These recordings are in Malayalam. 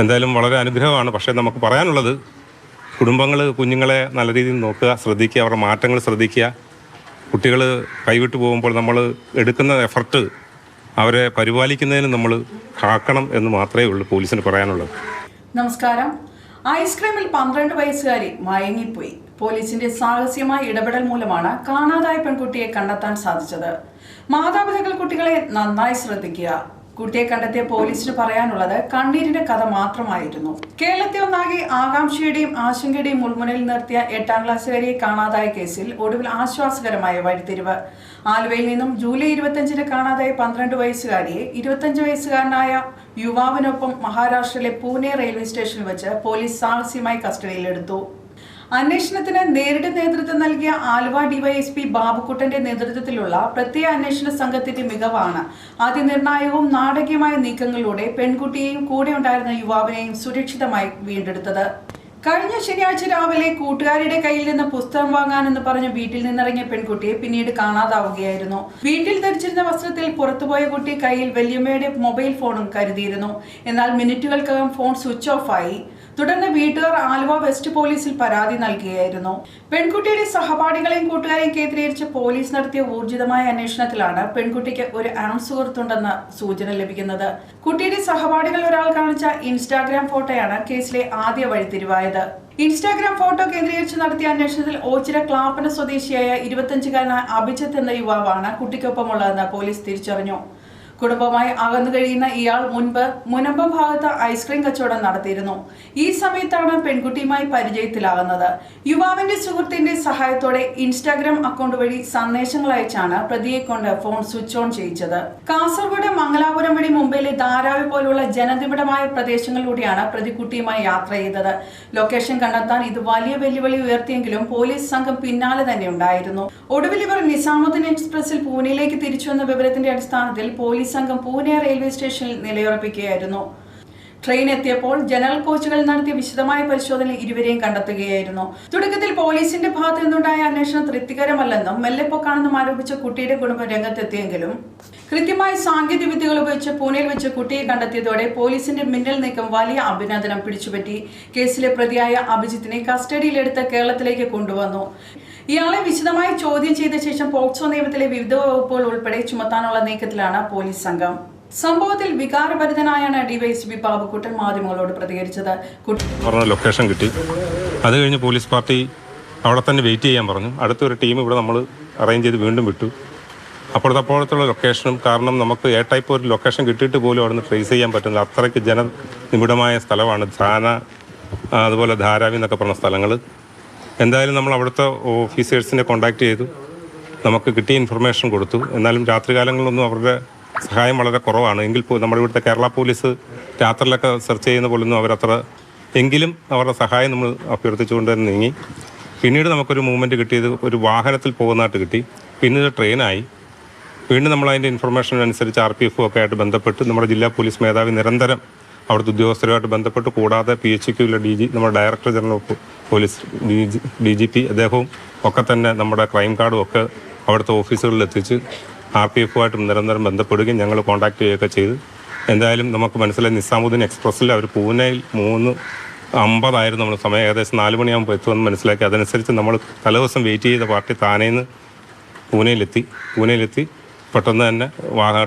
എന്തായാലും വളരെ അനുഗ്രഹമാണ്. പക്ഷേ നമുക്ക് പറയാനുള്ളത് കുടുംബങ്ങൾ കുഞ്ഞുങ്ങളെ നല്ല രീതിയിൽ നോക്കുക, ശ്രദ്ധിക്കുക, അവരുടെ മാറ്റങ്ങൾ ശ്രദ്ധിക്കുക. കുട്ടികൾ കൈവിട്ട് പോകുമ്പോൾ നമ്മൾ എടുക്കുന്ന എഫർട്ട് അവരെ പരിപാലിക്കുന്നതിന് നമ്മൾ കാക്കണം എന്ന് മാത്രമേ ഉള്ളൂ പോലീസിന് പറയാനുള്ളത്. നമസ്കാരം. ഐസ്ക്രീമിൽ 12 വയസ്സുകാരി മയങ്ങിപ്പോയി. പോലീസിന്റെ സാഹസികമായ ഇടപെടൽ മൂലമാണ് കാണാതായ പെൺകുട്ടിയെ കണ്ടെത്താൻ സാധിച്ചത്. മാതാപിതാക്കൾ കുട്ടികളെ നന്നായി ശ്രദ്ധിക്കുക. കുട്ടിയെ കണ്ടെത്തിയ പോലീസിന് പറയാനുള്ളത് കണ്ണീരിന്റെ കഥ മാത്രമായിരുന്നു. കേരളത്തെ ഒന്നാകെ ആകാംക്ഷയുടെയും ആശങ്കയുടെയും മുൾമുനയിൽ നിർത്തിയ 8ാം ക്ലാസ്സുകാരിയെ കാണാതായ കേസിൽ ഒടുവിൽ ആശ്വാസകരമായ വഴിത്തിരിവ്. ആലുവയിൽ നിന്നും ജൂലൈ 25-ന് കാണാതായ 12 വയസ്സുകാരിയെ 25 വയസ്സുകാരനായ യുവാവിനൊപ്പം മഹാരാഷ്ട്രയിലെ പൂനെ റെയിൽവേ സ്റ്റേഷനിൽ വെച്ച് പോലീസ് സാഹസികമായി കസ്റ്റഡിയിലെടുത്തു. അന്വേഷണത്തിന് നേരിട്ട് നേതൃത്വം നൽകിയ ആലുവ ഡിവൈഎസ്പി ബാബുക്കുട്ടന്റെ നേതൃത്വത്തിലുള്ള പ്രത്യേക അന്വേഷണ സംഘത്തിന്റെ മികവാണ് അതിനിർണായകവും നാടകീയമായ നീക്കങ്ങളിലൂടെ പെൺകുട്ടിയെയും കൂടെ ഉണ്ടായിരുന്ന യുവാവിനെയും സുരക്ഷിതമായി വീണ്ടെടുത്തത്. കഴിഞ്ഞ ശനിയാഴ്ച രാവിലെ കൂട്ടുകാരുടെ കയ്യിൽ നിന്ന് പുസ്തകം വാങ്ങാനെന്ന് പറഞ്ഞ് വീട്ടിൽ നിന്നിറങ്ങിയ പെൺകുട്ടിയെ പിന്നീട് കാണാതാവുകയായിരുന്നു. വീട്ടിൽ ധരിച്ചിരുന്ന വസ്ത്രത്തിൽ പുറത്തുപോയ കുട്ടി കയ്യിൽ വല്യമ്മയുടെ മൊബൈൽ ഫോണും കരുതിയിരുന്നു. എന്നാൽ മിനിറ്റുകൾക്കകം ഫോൺ സ്വിച്ച് ഓഫ് ആയി. തുടർന്ന് വീട്ടുകാർ ആലുവ വെസ്റ്റ് പോലീസിൽ പരാതി നൽകുകയായിരുന്നു. പെൺകുട്ടിയുടെ സഹപാഠികളെയും കൂട്ടുകാരെയും കേന്ദ്രീകരിച്ച് പോലീസ് നടത്തിയ ഊർജിതമായ അന്വേഷണത്തിലാണ് പെൺകുട്ടിക്ക് ഒരു സുഹൃത്തുണ്ടെന്ന സൂചന ലഭിക്കുന്നത്. കുട്ടിയുടെ സഹപാഠികൾ ഒരാൾ കാണിച്ച ഇൻസ്റ്റാഗ്രാം ഫോട്ടോയാണ് കേസിലെ ആദ്യ വഴിത്തിരിവായത്. ഇൻസ്റ്റാഗ്രാം ഫോട്ടോ കേന്ദ്രീകരിച്ച് നടത്തിയ അന്വേഷണത്തിൽ ഓച്ചിറ ക്ലാപ്പന സ്വദേശിയായ 25-കാരനായ അഭിജിത്ത് എന്ന യുവാവാണ് കുട്ടിക്കൊപ്പമുള്ളതെന്ന് പോലീസ് തിരിച്ചറിഞ്ഞു. കുടുംബമായി അകന്നു കഴിയുന്ന ഇയാൾ മുൻപ് മുനമ്പം ഭാഗത്ത് ഐസ്ക്രീം കച്ചവടം നടത്തിയിരുന്നു. ഈ സമയത്താണ് പെൺകുട്ടിയുമായി പരിചയത്തിലാകുന്നത്. യുവാവിന്റെ സുഹൃത്തിന്റെ സഹായത്തോടെ ഇൻസ്റ്റാഗ്രാം അക്കൗണ്ട് വഴി സന്ദേശങ്ങൾ അയച്ചാണ് പ്രതിയെ കൊണ്ട് ഫോൺ സ്വിച്ച് ഓൺ ചെയ്യിച്ചത്. കാസർഗോഡ് മംഗലാപുരം വഴി മുംബൈയിലെ ധാരാവി പോലുള്ള ജനനിബിഡമായ പ്രദേശങ്ങളിലൂടെയാണ് പ്രതി കുട്ടിയുമായി യാത്ര ചെയ്തത്. ലൊക്കേഷൻ കണ്ടെത്താൻ ഇത് വലിയ വെല്ലുവിളി ഉയർത്തിയെങ്കിലും പോലീസ് സംഘം പിന്നാലെ തന്നെ ഉണ്ടായിരുന്നു. ഒടുവിൽ ഇവർ നിസാമുദ്ദീൻ എക്സ്പ്രസിൽ പൂനെയിലേക്ക് തിരിച്ചുവെന്ന വിവരത്തിന്റെ അടിസ്ഥാനത്തിൽ പോലീസ് സംഘം പൂനെ റെയിൽവേ സ്റ്റേഷനിൽ നിലയുറപ്പിക്കുകയായിരുന്നു. ട്രെയിൻ എത്തിയപ്പോൾ ജനറൽ കോച്ചുകളിൽ നടത്തിയ വിശദമായ പരിശോധനയിൽ ഇരുവരെയും കണ്ടെത്തുകയായിരുന്നു. തുടക്കത്തിൽ പോലീസിന്റെ ഭാഗത്തു നിന്നുണ്ടായ അന്വേഷണം തൃപ്തികരമല്ലെന്നും മെല്ലെപ്പൊക്കാണെന്നും ആരോപിച്ച കുട്ടിയുടെ കുടുംബം രംഗത്തെത്തിയെങ്കിലും കൃത്യമായ സാങ്കേതിക വിദ്യകൾ ഉപയോഗിച്ച് പൂനെയിൽ വെച്ച് കുട്ടിയെ കണ്ടെത്തിയതോടെ പോലീസിന്റെ മിന്നൽ നീക്കം വലിയ അഭിനന്ദനം പിടിച്ചുപറ്റി. കേസിലെ പ്രതിയായ അഭിജിത്തിനെ കസ്റ്റഡിയിലെടുത്ത് കേരളത്തിലേക്ക് കൊണ്ടുവന്നു. ഇയാളെ വിശദമായി ചോദ്യം ചെയ്ത ശേഷം പോക്സോ നിയമത്തിലെ വിവിധ വകുപ്പുകൾ ഉൾപ്പെടെ ചുമത്താനുള്ള നീക്കത്തിലാണ് പോലീസ് സംഘം. സംഭവത്തിൽ വികാരഭരിതനായാണ് ഡിവൈഎസ്പി ബാബുക്കുട്ടൻ മാധ്യമങ്ങളോട് പ്രതികരിച്ചത്. ലൊക്കേഷൻ കിട്ടി. അത് കഴിഞ്ഞ് പോലീസ് പാർട്ടി അവിടെ തന്നെ വെയിറ്റ് ചെയ്യാൻ പറഞ്ഞു. അടുത്തൊരു ടീം ഇവിടെ നമ്മൾ അറേഞ്ച് ചെയ്ത് വീണ്ടും വിട്ടു. അപ്പോഴത്തുള്ള ലൊക്കേഷനും, കാരണം നമുക്ക് എ ടൈപ്പ് ഒരു ലൊക്കേഷൻ കിട്ടിയിട്ട് പോലും അവിടെ നിന്ന് ട്രേസ് ചെയ്യാൻ പറ്റുന്നത് അത്രയ്ക്ക് ജനനിബിഡമായ സ്ഥലമാണ്. ധാന, അതുപോലെ ധാരാവി എന്നൊക്കെ പറഞ്ഞ സ്ഥലങ്ങൾ. എന്തായാലും നമ്മൾ അവിടുത്തെ ഓഫീസേഴ്സിനെ കോൺടാക്ട് ചെയ്തു, നമുക്ക് കിട്ടിയ ഇൻഫർമേഷൻ കൊടുത്തു. എന്നാലും രാത്രികാലങ്ങളിലൊന്നും അവരുടെ സഹായം വളരെ കുറവാണ്. എങ്കിൽ നമ്മുടെ ഇവിടുത്തെ കേരള പോലീസ് രാത്രിയിലൊക്കെ സെർച്ച് ചെയ്യുന്ന പോലൊന്നും അവരത്ര, എങ്കിലും അവരുടെ സഹായം നമ്മൾ അഭ്യർത്ഥിച്ചുകൊണ്ട് തന്നെ നീങ്ങി. പിന്നീട് നമുക്കൊരു മൂവ്മെൻറ്റ് കിട്ടിയത് ഒരു വാഹനത്തിൽ പോകുന്നതായിട്ട് കിട്ടി. പിന്നീട് ട്രെയിനായി. വീണ്ടും നമ്മളതിൻ്റെ ഇൻഫർമേഷൻ അനുസരിച്ച് RPF ഒക്കെ ആയിട്ട് ബന്ധപ്പെട്ട് നമ്മുടെ ജില്ലാ പോലീസ് മേധാവി നിരന്തരം അവിടുത്തെ ഉദ്യോഗസ്ഥരുമായിട്ട് ബന്ധപ്പെട്ട്, കൂടാതെ PHQയിലെ DG, നമ്മുടെ director general of police DGP അദ്ദേഹവും ഒക്കെ തന്നെ നമ്മുടെ ക്രൈം കാർഡും ഒക്കെ അവിടുത്തെ ഓഫീസുകളിൽ എത്തിച്ച് RPFുമായിട്ട് നിരന്തരം ബന്ധപ്പെടുകയും ഞങ്ങൾ കോൺടാക്ട് ചെയ്യുകയൊക്കെ ചെയ്ത് എന്തായാലും നമുക്ക് മനസ്സിലായി നിസാമുദ്ദീൻ എക്സ്പ്രസ്സിൽ അവർ പൂനെയിൽ 3:50 നമ്മൾ സമയം, ഏകദേശം 4 മണിയാകുമ്പോൾ എത്തുമെന്ന് മനസ്സിലാക്കി. അതനുസരിച്ച് നമ്മൾ തലേദിവസം വെയിറ്റ് ചെയ്ത പാർട്ടി താനേന്ന് പൂനെയിലെത്തി പെട്ടെന്ന് തന്നെ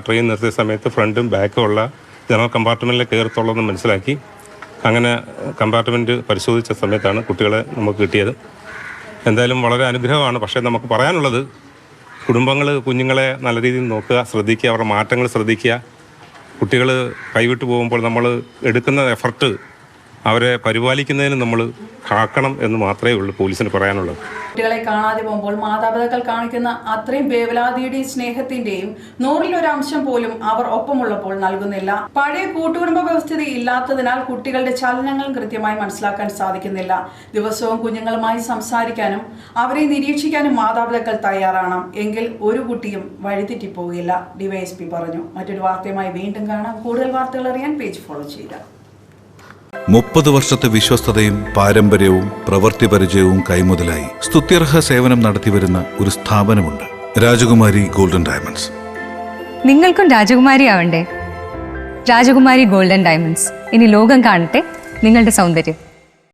ട്രെയിൻ നിർത്തിയ സമയത്ത് ഫ്രണ്ടും ബാക്കും ഉള്ള ജനറൽ കമ്പാർട്ട്മെൻറ്റിലെ കയറത്തുള്ളതെന്ന് മനസ്സിലാക്കി. അങ്ങനെ കമ്പാർട്ട്മെൻറ്റ് പരിശോധിച്ച സമയത്താണ് കുട്ടികളെ നമുക്ക് കിട്ടിയത്. എന്തായാലും വളരെ അനുഗ്രഹമാണ്. പക്ഷേ നമുക്ക് പറയാനുള്ളത് കുടുംബങ്ങൾ കുഞ്ഞുങ്ങളെ നല്ല രീതിയിൽ നോക്കുക, ശ്രദ്ധിക്കുക, അവരുടെ മാറ്റങ്ങൾ ശ്രദ്ധിക്കുക. കുട്ടികൾ കൈവിട്ട് പോകുമ്പോൾ നമ്മൾ എടുക്കുന്ന എഫർട്ട് അവരെ പരിപാലിക്കുന്നതിന് നമ്മൾ കാക്കണം എന്ന് മാത്രമേ ഉള്ളൂ പോലീസിന് പറയാനുള്ളത്. കുട്ടികളെ കാണാതെ പോകുമ്പോൾ മാതാപിതാക്കൾ കാണിക്കുന്ന അത്രയും വേവലാതിയുടെയും സ്നേഹത്തിന്റെയും 100-ൽ 1 പോലും അവർ ഒപ്പമുള്ളപ്പോൾ നൽകുന്നില്ല. പഴയ കൂട്ടുകുടുംബ വ്യവസ്ഥിതി ഇല്ലാത്തതിനാൽ കുട്ടികളുടെ ചലനങ്ങളും കൃത്യമായി മനസ്സിലാക്കാൻ സാധിക്കുന്നില്ല. ദിവസവും കുഞ്ഞുങ്ങളുമായി സംസാരിക്കാനും അവരെ നിരീക്ഷിക്കാനും മാതാപിതാക്കൾ തയ്യാറാണ്. എങ്കിൽ ഒരു കുട്ടിയും വഴിതെറ്റിപ്പോകില്ല, ഡിവൈഎസ്പി പറഞ്ഞു. മറ്റൊരു വാർത്തയുമായി വീണ്ടും കാണാം. കൂടുതൽ വാർത്തകൾ അറിയാൻ പേജ് ഫോളോ ചെയ്യുക. 30 വർഷത്തെ വിശ്വസ്തതയും പാരമ്പര്യവും പ്രവൃത്തി പരിചയവും കൈമുതലായി സ്തുത്യർഹ സേവനം നടത്തിവരുന്ന ഒരു സ്ഥാപനമുണ്ട്, രാജകുമാരി ഗോൾഡൻ ഡയമണ്ട്സ്. നിങ്ങൾക്കും രാജകുമാരി ആവണ്ടേ? രാജകുമാരി ഗോൾഡൻ ഡയമണ്ട്സ്. ഇനി ലോകം കാണട്ടെ നിങ്ങളുടെ സൗന്ദര്യം.